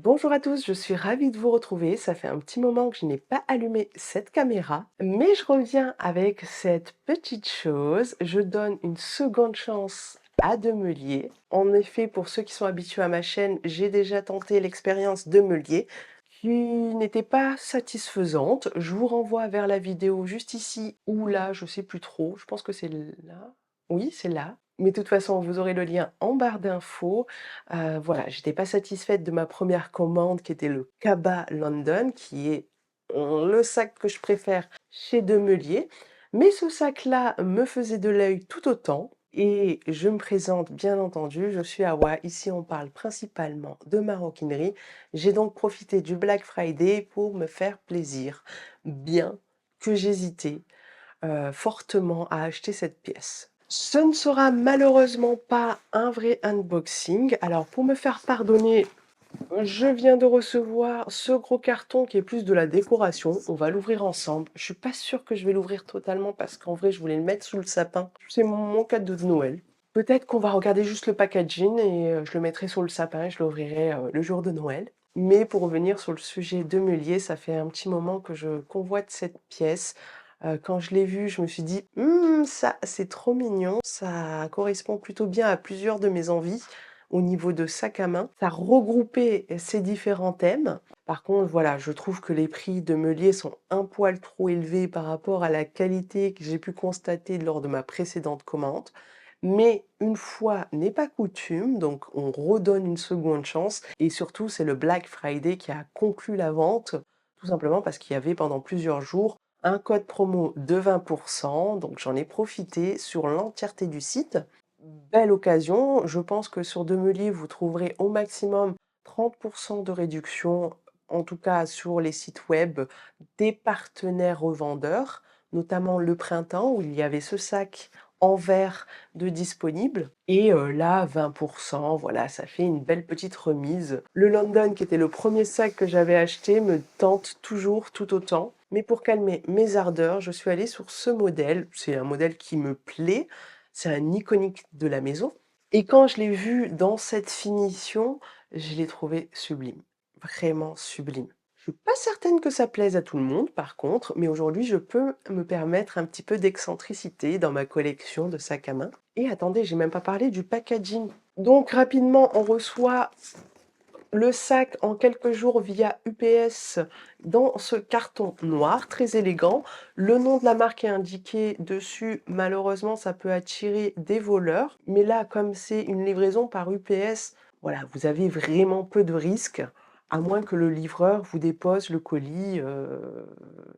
Bonjour à tous, je suis ravie de vous retrouver. Ça fait un petit moment que je n'ai pas allumé cette caméra, mais je reviens avec cette petite chose. Je donne une seconde chance à Demelier. En effet, pour ceux qui sont habitués à ma chaîne, j'ai déjà tenté l'expérience Demelier qui n'était pas satisfaisante. Je vous renvoie vers la vidéo juste ici ou là, je sais plus trop. Je pense que c'est là. Oui, c'est là. Mais de toute façon, vous aurez le lien en barre d'infos. Voilà, j'étais pas satisfaite de ma première commande qui était le Kaba London, qui est le sac que je préfère chez Demelier. Mais ce sac-là me faisait de l'œil tout autant. Et je me présente, bien entendu, je suis Awa. Ici, on parle principalement de maroquinerie. J'ai donc profité du Black Friday pour me faire plaisir. Bien que j'hésitais fortement à acheter cette pièce. Ce ne sera malheureusement pas un vrai unboxing. Alors pour me faire pardonner, je viens de recevoir ce gros carton qui est plus de la décoration. On va l'ouvrir ensemble. Je suis pas sûre que je vais l'ouvrir totalement parce qu'en vrai, je voulais le mettre sous le sapin. C'est mon cadeau de Noël. Peut-être qu'on va regarder juste le packaging et je le mettrai sur le sapin et je l'ouvrirai le jour de Noël. Mais pour revenir sur le sujet de Meulier, ça fait un petit moment que je convoite cette pièce. Quand je l'ai vue, je me suis dit: Ça, c'est trop mignon, ça correspond plutôt bien à plusieurs de mes envies au niveau de sac à main. Ça regroupait ces différents thèmes. Par contre, voilà, je trouve que les prix de Meulier sont un poil trop élevés par rapport à la qualité que j'ai pu constater lors de ma précédente commande. Mais une fois n'est pas coutume, donc on redonne une seconde chance et surtout, c'est le Black Friday qui a conclu la vente, tout simplement parce qu'il y avait pendant plusieurs jours un code promo de 20 donc j'en ai profité sur l'entièreté du site. Belle occasion, je pense que sur Demelier, vous trouverez au maximum 30 de réduction, en tout cas sur les sites web des partenaires revendeurs, notamment Le Printemps où il y avait ce sac en verre de disponible et là 20 voilà, ça fait une belle petite remise. Le London qui était le premier sac que j'avais acheté me tente toujours tout autant, mais pour calmer mes ardeurs, je suis allée sur ce modèle. C'est un modèle qui me plaît, c'est un iconique de la maison et quand je l'ai vu dans cette finition, je l'ai trouvé sublime, vraiment sublime. Je suis pas certaine que ça plaise à tout le monde par contre, mais aujourd'hui je peux me permettre un petit peu d'excentricité dans ma collection de sacs à main. Et attendez, j'ai même pas parlé du packaging. Donc rapidement, on reçoit le sac en quelques jours via UPS dans ce carton noir, très élégant. Le nom de la marque est indiqué dessus. Malheureusement, ça peut attirer des voleurs. Mais là, comme c'est une livraison par UPS, voilà, vous avez vraiment peu de risques, à moins que le livreur vous dépose le colis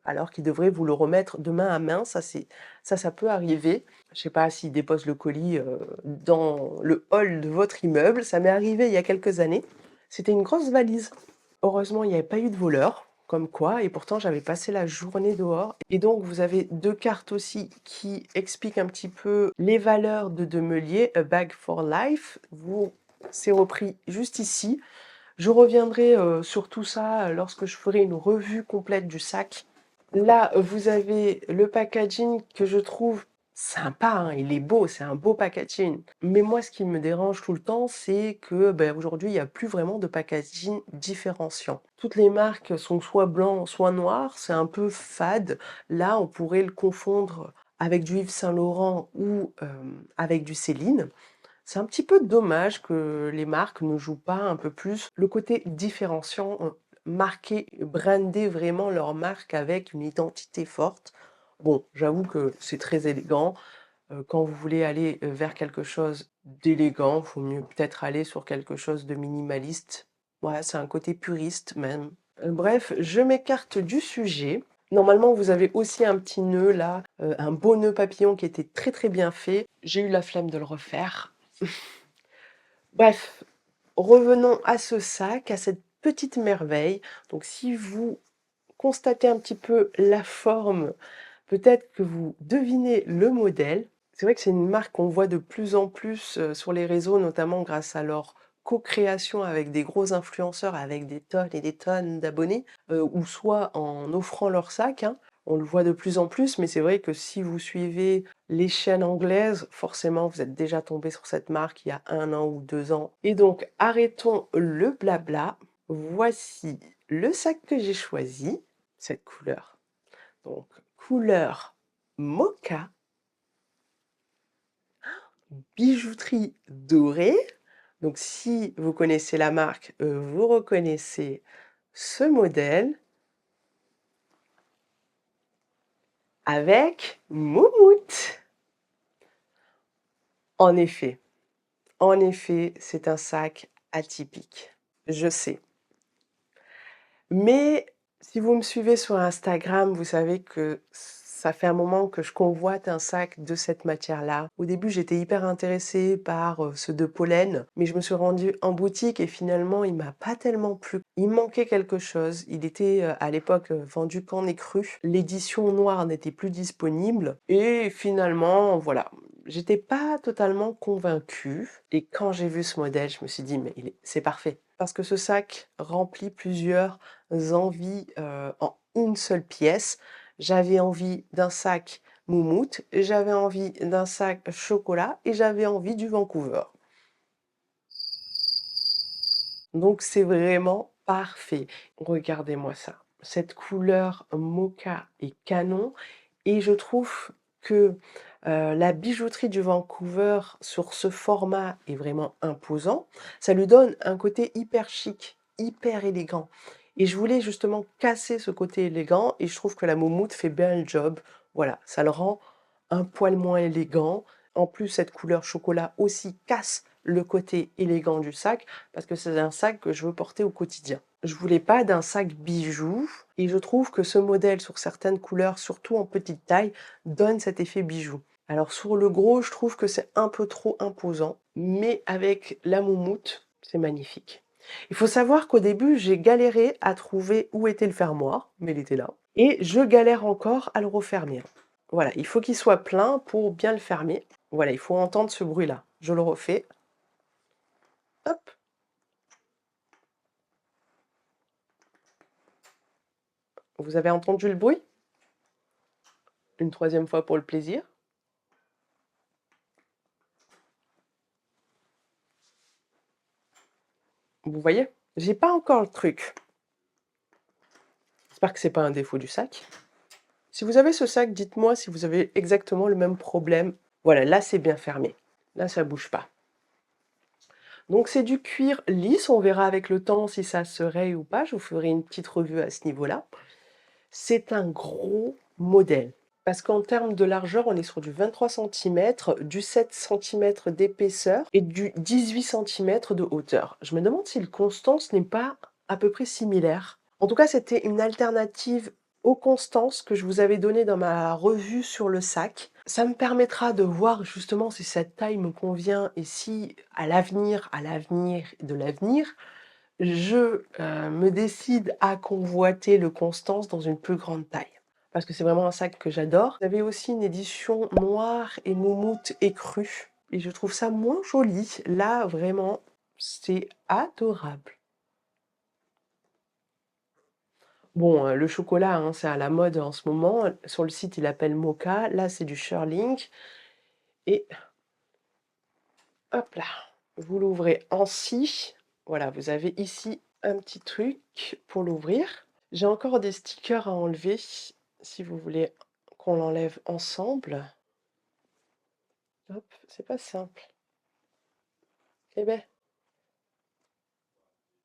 alors qu'il devrait vous le remettre de main à main. Ça peut arriver. Je sais pas s'il dépose le colis dans le hall de votre immeuble. Ça m'est arrivé il y a quelques années. C'était une grosse valise. Heureusement, il n'y avait pas eu de voleurs, comme quoi, et pourtant j'avais passé la journée dehors. Et donc, vous avez deux cartes aussi qui expliquent un petit peu les valeurs de Demelier, A Bag for Life. C'est repris juste ici. Je reviendrai sur tout ça lorsque je ferai une revue complète du sac. Là, vous avez le packaging que je trouve sympa, hein, il est beau, c'est un beau packaging. Mais moi, ce qui me dérange tout le temps, c'est que aujourd'hui, il n'y a plus vraiment de packaging différenciant. Toutes les marques sont soit blanc, soit noir, c'est un peu fade. Là, on pourrait le confondre avec du Yves Saint Laurent ou avec du Céline. C'est un petit peu dommage que les marques ne jouent pas un peu plus le côté différenciant, marquer, brander vraiment leur marque avec une identité forte. Bon, j'avoue que c'est très élégant. Quand vous voulez aller vers quelque chose d'élégant, il faut mieux peut-être aller sur quelque chose de minimaliste. Ouais, c'est un côté puriste même. Bref, je m'écarte du sujet. Normalement, vous avez aussi un petit nœud là, un beau nœud papillon qui était très très bien fait. J'ai eu la flemme de le refaire. Bref, revenons à ce sac, à cette petite merveille. Donc si vous constatez un petit peu la forme, peut-être que vous devinez le modèle. C'est vrai que c'est une marque qu'on voit de plus en plus sur les réseaux, notamment grâce à leur co-création avec des gros influenceurs avec des tonnes et des tonnes d'abonnés, ou soit en offrant leur sac, hein. On le voit de plus en plus, mais c'est vrai que si vous suivez les chaînes anglaises, forcément vous êtes déjà tombé sur cette marque il y a 1 an ou 2 ans. Et donc arrêtons le blabla. Voici le sac que j'ai choisi, cette couleur. Donc couleur mocha, bijouterie dorée. Donc si vous connaissez la marque, vous reconnaissez ce modèle avec moumoute. En effet, en effet, c'est un sac atypique, je sais. Mais si vous me suivez sur Instagram, vous savez que ça fait un moment que je convoite un sac de cette matière-là. Au début, j'étais hyper intéressée par, ceux de pollen, mais je me suis rendue en boutique et finalement, il m'a pas tellement plu. Il manquait quelque chose. Il était, à l'époque, vendu qu'en écru. L'édition noire n'était plus disponible et finalement, voilà, j'étais pas totalement convaincue et quand j'ai vu ce modèle, je me suis dit: «Mais c'est parfait». Parce que ce sac remplit plusieurs envies, en une seule pièce. J'avais envie d'un sac moumoute, j'avais envie d'un sac chocolat et j'avais envie du Vancouver. Donc c'est vraiment parfait. Regardez-moi ça. Cette couleur mocha est canon et je trouve que, la bijouterie du Vancouver sur ce format est vraiment imposant. Ça lui donne un côté hyper chic, hyper élégant et je voulais justement casser ce côté élégant et je trouve que la moumoute fait bien le job. Voilà, ça le rend un poil moins élégant. En plus, cette couleur chocolat aussi casse le côté élégant du sac parce que c'est un sac que je veux porter au quotidien. Je voulais pas d'un sac bijou et je trouve que ce modèle sur certaines couleurs, surtout en petite taille, donne cet effet bijou. Alors sur le gros, je trouve que c'est un peu trop imposant, mais avec la moumoute, c'est magnifique. Il faut savoir qu'au début, j'ai galéré à trouver où était le fermoir, mais il était là. Et je galère encore à le refermer. Voilà, il faut qu'il soit plein pour bien le fermer. Voilà, il faut entendre ce bruit-là. Je le refais. Hop. Vous avez entendu le bruit? Une troisième fois pour le plaisir. Vous voyez? J'ai pas encore le truc. J'espère que c'est pas un défaut du sac. Si vous avez ce sac, dites-moi si vous avez exactement le même problème. Voilà, là, c'est bien fermé. Là, ça bouge pas. Donc c'est du cuir lisse, on verra avec le temps si ça se raye ou pas, je vous ferai une petite revue à ce niveau-là. C'est un gros modèle, parce qu'en termes de largeur, on est sur du 23 centimètres, du 7 centimètres d'épaisseur et du 18 centimètres de hauteur. Je me demande si le Constance n'est pas à peu près similaire. En tout cas, c'était une alternative aux Constance que je vous avais donnée dans ma revue sur le sac. Ça me permettra de voir justement si cette taille me convient et si à l'avenir de l'avenir, je, me décide à convoiter le Constance dans une plus grande taille. Parce que c'est vraiment un sac que j'adore. Vous avez aussi une édition noire et moumoute écrue et je trouve ça moins joli. Là, vraiment, c'est adorable. Bon, le chocolat, hein, c'est à la mode en ce moment. Sur le site, il appelle mocha. Là, c'est du Shearling et hop là, vous l'ouvrez ainsi. Voilà, vous avez ici un petit truc pour l'ouvrir. J'ai encore des stickers à enlever, si vous voulez qu'on l'enlève ensemble. Hop, c'est pas simple. Eh ben,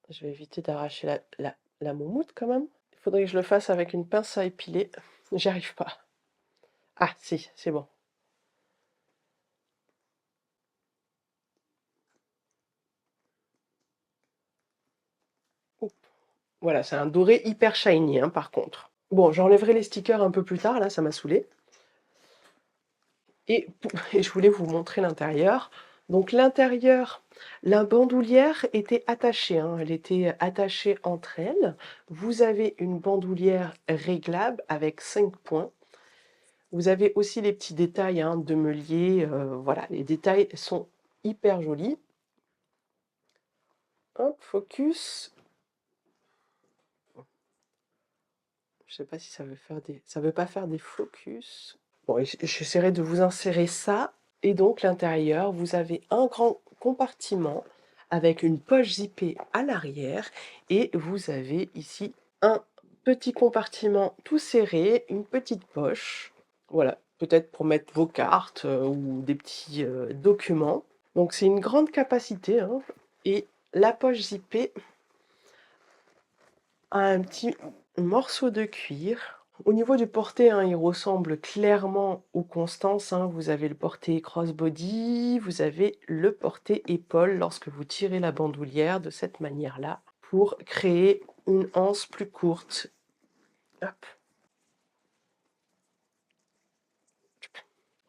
je vais éviter d'arracher la moumoute quand même. Il faudrait que je le fasse avec une pince à épiler. J'y arrive pas. Ah si, c'est bon. Oup. Voilà, c'est un doré hyper shiny, hein, par contre. Bon, j'enlèverai les stickers un peu plus tard, là, ça m'a saoulé. Et je voulais vous montrer l'intérieur. Donc l'intérieur, la bandoulière était attachée, hein, elle était attachée entre elles. Vous avez une bandoulière réglable avec 5 points. Vous avez aussi les petits détails, hein, de meulier, voilà, les détails sont hyper jolis. Hop, focus. Je sais pas si ça veut pas faire des focus. Bon, et j'essaierai de vous insérer ça et donc l'intérieur, vous avez un grand compartiment avec une poche zippée à l'arrière et vous avez ici un petit compartiment tout serré, une petite poche. Voilà, peut-être pour mettre vos cartes, ou des petits, documents. Donc c'est une grande capacité, hein, et la poche zippée a un petit morceau de cuir. Au niveau du porté, hein, il ressemble clairement au Constance, hein. Vous avez le porté crossbody, vous avez le porté épaule lorsque vous tirez la bandoulière de cette manière-là pour créer une anse plus courte. Hop,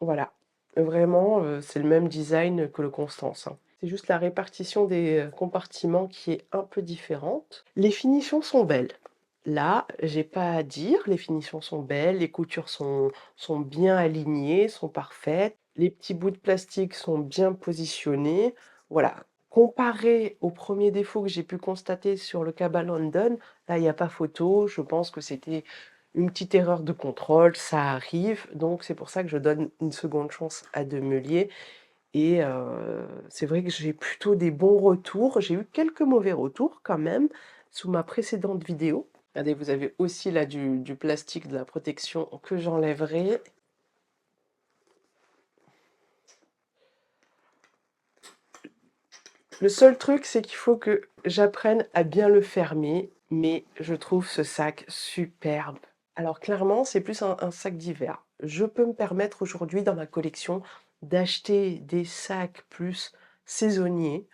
voilà. Vraiment, c'est le même design que le Constance, hein. C'est juste la répartition des, compartiments qui est un peu différente. Les finitions sont belles. Là, j'ai pas à dire, les finitions sont belles, les coutures sont bien alignées, sont parfaites, les petits bouts de plastique sont bien positionnés. Voilà, comparé aux premiers défauts que j'ai pu constater sur le cabas London, là, il y a pas photo. Je pense que c'était une petite erreur de contrôle, ça arrive, donc c'est pour ça que je donne une seconde chance à Demelier et c'est vrai que j'ai plutôt des bons retours. J'ai eu quelques mauvais retours quand même sous ma précédente vidéo. Regardez, vous avez aussi là du plastique de la protection que j'enlèverai. Le seul truc, c'est qu'il faut que j'apprenne à bien le fermer, mais je trouve ce sac superbe. Alors clairement, c'est plus un sac d'hiver. Je peux me permettre aujourd'hui dans ma collection d'acheter des sacs plus saisonniers,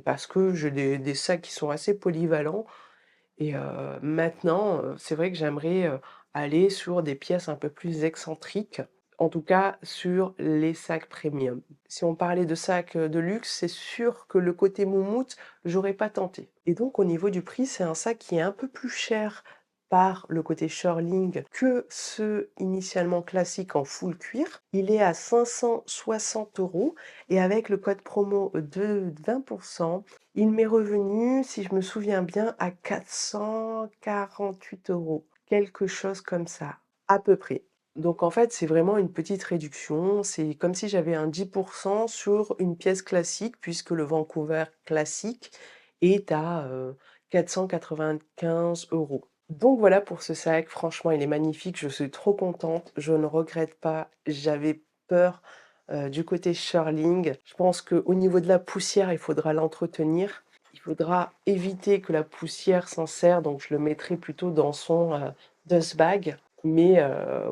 parce que j'ai des sacs qui sont assez polyvalents et maintenant, c'est vrai que j'aimerais, aller sur des pièces un peu plus excentriques, en tout cas sur les sacs premium. Si on parlait de sacs, de luxe, c'est sûr que le côté moumoute, j'aurais pas tenté et donc au niveau du prix, c'est un sac qui est un peu plus cher par le côté shearling que ceux initialement classiques en full cuir. Il est à 560 € et avec le code promo de 20, il m'est revenu, si je me souviens bien, à 448 €, quelque chose comme ça, à peu près. Donc en fait, c'est vraiment une petite réduction, c'est comme si j'avais un 10 sur une pièce classique puisque le Vancouver classique est à, 495 €. Donc voilà pour ce sac, franchement il est magnifique, je suis trop contente, je ne regrette pas. J'avais peur, du côté shearling. Je pense qu'au niveau de la poussière, il faudra l'entretenir. Il faudra éviter que la poussière s'insère, donc je le mettrai plutôt dans son, dust bag. Mais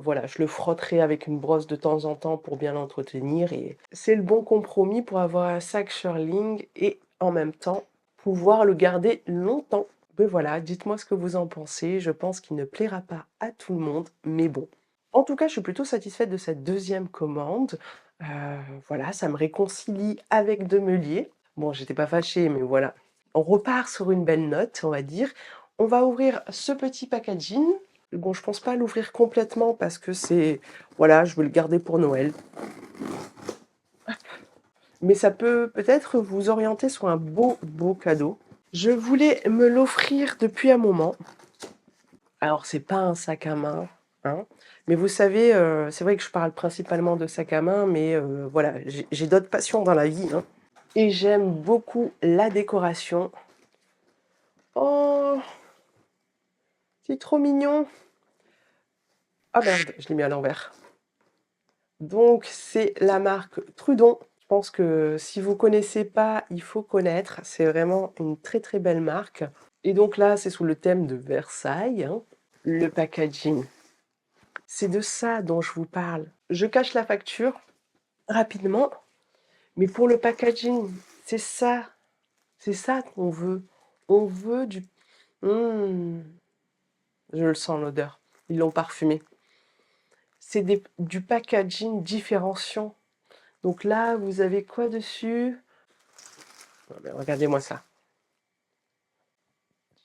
voilà, je le frotterai avec une brosse de temps en temps pour bien l'entretenir et c'est le bon compromis pour avoir un sac shearling et en même temps pouvoir le garder longtemps. Ben voilà, dites-moi ce que vous en pensez. Je pense qu'il ne plaira pas à tout le monde, mais bon. En tout cas, je suis plutôt satisfaite de cette deuxième commande. Heu, voilà, ça me réconcilie avec Demelier. Bon, j'étais pas fâchée, mais voilà. On repart sur une belle note, on va dire. On va ouvrir ce petit packaging. Bon, je pense pas l'ouvrir complètement parce que c'est voilà, je veux le garder pour Noël. Mais ça peut peut-être vous orienter sur un beau, beau cadeau. Je voulais me l'offrir depuis un moment. Alors c'est pas un sac à main, hein, mais vous savez, c'est vrai que je parle principalement de sac à main, mais voilà, j'ai d'autres passions dans la vie, hein, et j'aime beaucoup la décoration. Oh! C'est trop mignon! Ah merde, je l'ai mis à l'envers. Donc c'est la marque Trudon. Je pense que si vous connaissez pas, il faut connaître. C'est vraiment une très, très belle marque et donc là, c'est sous le thème de Versailles, hein. Le packaging, c'est de ça dont je vous parle. Je cache la facture rapidement, mais pour le packaging, c'est ça qu'on veut. On veut du mmh, je le sens l'odeur. Ils l'ont parfumé. C'est du packaging différenciant. Donc là, vous avez quoi dessus? Non, mais regardez-moi ça.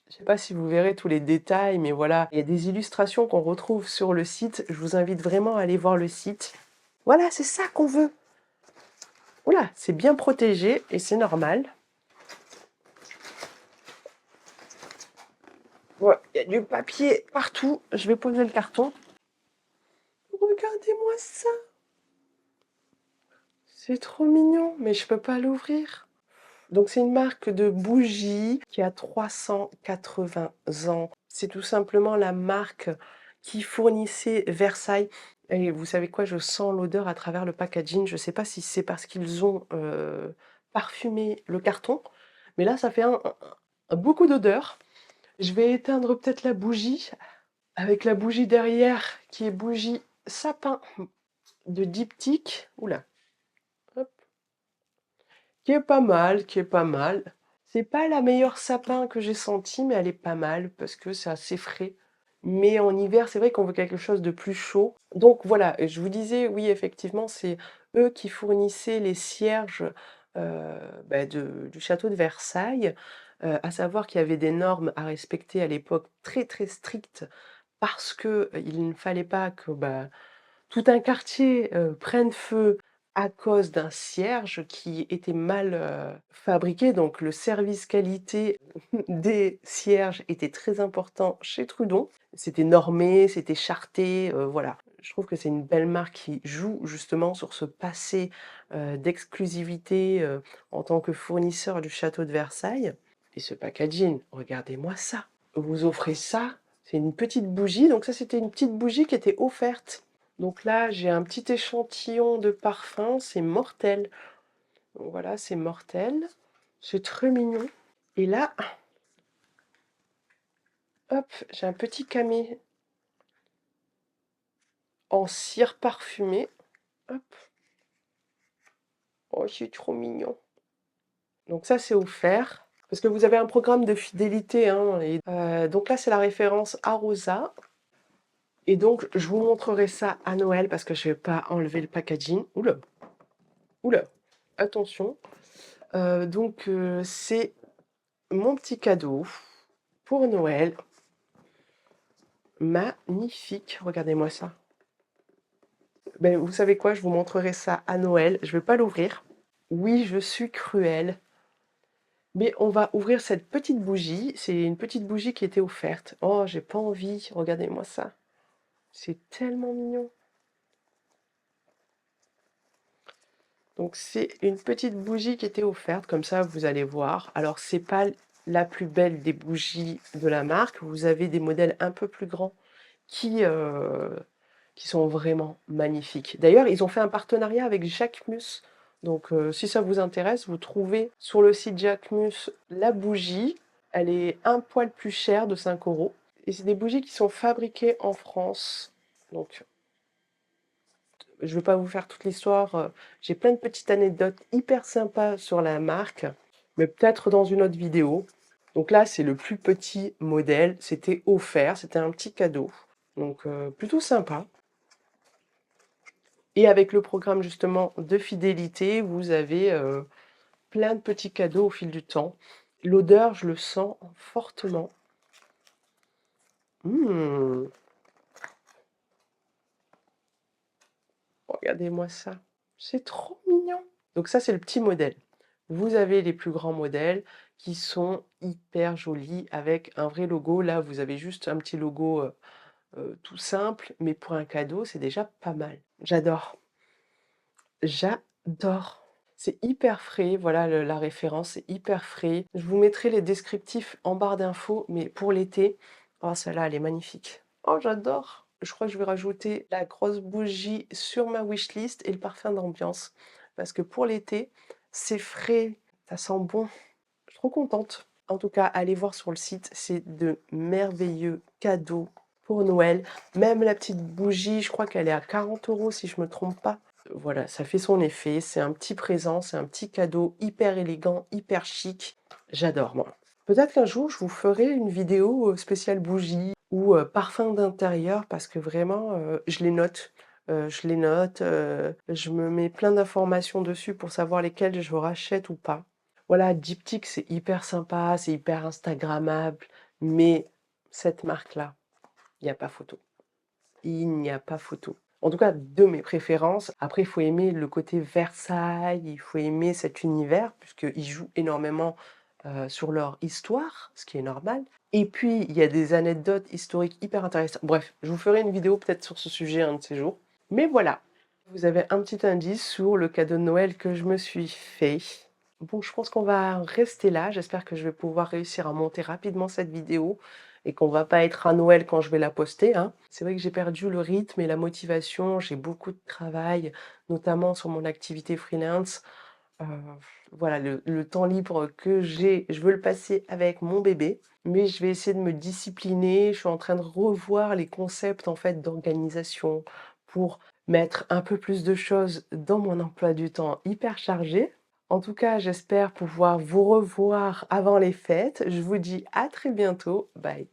Je sais pas si vous verrez tous les détails, mais voilà, il y a des illustrations qu'on retrouve sur le site. Je vous invite vraiment à aller voir le site. Voilà, c'est ça qu'on veut. Oula, c'est bien protégé et c'est normal. Voilà, il y a du papier partout. Je vais poser le carton. Regardez-moi ça. C'est trop mignon, mais je peux pas l'ouvrir. Donc c'est une marque de bougies qui a 380 ans. C'est tout simplement la marque qui fournissait Versailles et vous savez quoi? Je sens l'odeur à travers le packaging. Je ne sais pas si c'est parce qu'ils ont, parfumé le carton, mais là ça fait beaucoup d'odeur. Je vais éteindre peut-être la bougie avec la bougie derrière qui est bougie sapin de Diptyque. Ouh là, hop, qui est pas mal, qui est pas mal. C'est pas la meilleure sapin que j'ai sentie, mais elle est pas mal parce que c'est assez frais. Mais en hiver, c'est vrai qu'on veut quelque chose de plus chaud. Donc voilà, et je vous disais, oui, effectivement, c'est eux qui fournissaient les cierges, du château de Versailles. À savoir qu'il y avait des normes à respecter à l'époque très, très strictes parce que, il ne fallait pas que, tout un quartier, prenne feu à cause d'un cierge qui était mal, fabriqué. Donc le service qualité des cierges était très important chez Trudon. C'était normé, c'était charté, voilà. Je trouve que c'est une belle marque qui joue justement sur ce passé, d'exclusivité, en tant que fournisseur du château de Versailles et ce packaging, regardez-moi ça! Vous offrez ça, c'est une petite bougie, donc ça c'était une petite bougie qui était offerte. Donc là, j'ai un petit échantillon de parfum, c'est Mortel. Donc voilà, c'est Mortel. C'est très mignon. Et là, hop, j'ai un petit camé en cire parfumée. Hop. Oh, c'est trop mignon. Donc ça, c'est offert. Parce que vous avez un programme de fidélité, hein, et donc là, c'est la référence Arosa. Et donc, je vous montrerai ça à Noël parce que je vais pas enlever le packaging. Oula, oula, attention. C'est mon petit cadeau pour Noël. Magnifique, regardez-moi ça. Ben, vous savez quoi? Je vous montrerai ça à Noël. Je vais pas l'ouvrir. Oui, je suis cruelle, mais on va ouvrir cette petite bougie. C'est une petite bougie qui était offerte. Oh, j'ai pas envie. Regardez-moi ça. C'est tellement mignon. Donc c'est une petite bougie qui était offerte, comme ça vous allez voir. Alors c'est pas la plus belle des bougies de la marque. Vous avez des modèles un peu plus grands qui, heu, qui sont vraiment magnifiques. D'ailleurs, ils ont fait un partenariat avec Jacquemus. Donc si ça vous intéresse, vous trouvez sur le site Jacquemus la bougie. Elle est un poil plus chère de 5 € et c'est des bougies qui sont fabriquées en France. Donc je ne vais pas vous faire toute l'histoire, j'ai plein de petites anecdotes hyper sympas sur la marque, mais peut-être dans une autre vidéo. Donc là, c'est le plus petit modèle, c'était offert, c'était un petit cadeau, donc plutôt sympa. Et avec le programme justement de fidélité, vous avez, plein de petits cadeaux au fil du temps. L'odeur, je le sens fortement. Mmh, regardez-moi ça, c'est trop mignon! Donc ça, c'est le petit modèle. Vous avez les plus grands modèles qui sont hyper jolis avec un vrai logo. Là, vous avez juste un petit logo, tout simple, mais pour un cadeau, c'est déjà pas mal. J'adore, j'adore. C'est hyper frais, voilà la référence, c'est hyper frais. Je vous mettrai les descriptifs en barre d'infos, mais pour l'été, oh celle-là, elle est magnifique. Oh j'adore! Je crois que je vais rajouter la grosse bougie sur ma wishlist et le parfum d'ambiance. Parce que pour l'été, c'est frais, ça sent bon. Je suis trop contente. En tout cas, allez voir sur le site, c'est de merveilleux cadeaux pour Noël. Même la petite bougie, je crois qu'elle est à 40 € si je me trompe pas. Voilà, ça fait son effet, c'est un petit présent, c'est un petit cadeau hyper élégant, hyper chic. J'adore moi. Peut-être qu'un jour je vous ferai une vidéo, spéciale bougie ou, parfum d'intérieur parce que vraiment, je les note. Je me mets plein d'informations dessus pour savoir lesquelles je rachète ou pas. Voilà, Diptyque, c'est hyper sympa, c'est hyper instagrammable, mais cette marque-là, il y a pas photo. Il n'y a pas photo. En tout cas, de mes préférences. Après, il faut aimer le côté Versailles, il faut aimer cet univers puisqu'ils jouent énormément, sur leur histoire, ce qui est normal. Et puis, il y a des anecdotes historiques hyper intéressantes. Bref, je vous ferai une vidéo peut-être sur ce sujet un de ces jours. Mais voilà, vous avez un petit indice sur le cadeau de Noël que je me suis fait. Bon, je pense qu'on va rester là. J'espère que je vais pouvoir réussir à monter rapidement cette vidéo et qu'on va pas être à Noël quand je vais la poster, hein. C'est vrai que j'ai perdu le rythme et la motivation. J'ai beaucoup de travail, notamment sur mon activité freelance. Heu, voilà, le temps libre que j'ai, je veux le passer avec mon bébé, mais je vais essayer de me discipliner. Je suis en train de revoir les concepts, en fait, d'organisation pour mettre un peu plus de choses dans mon emploi du temps hyper chargé. En tout cas, j'espère pouvoir vous revoir avant les fêtes. Je vous dis à très bientôt. Bye.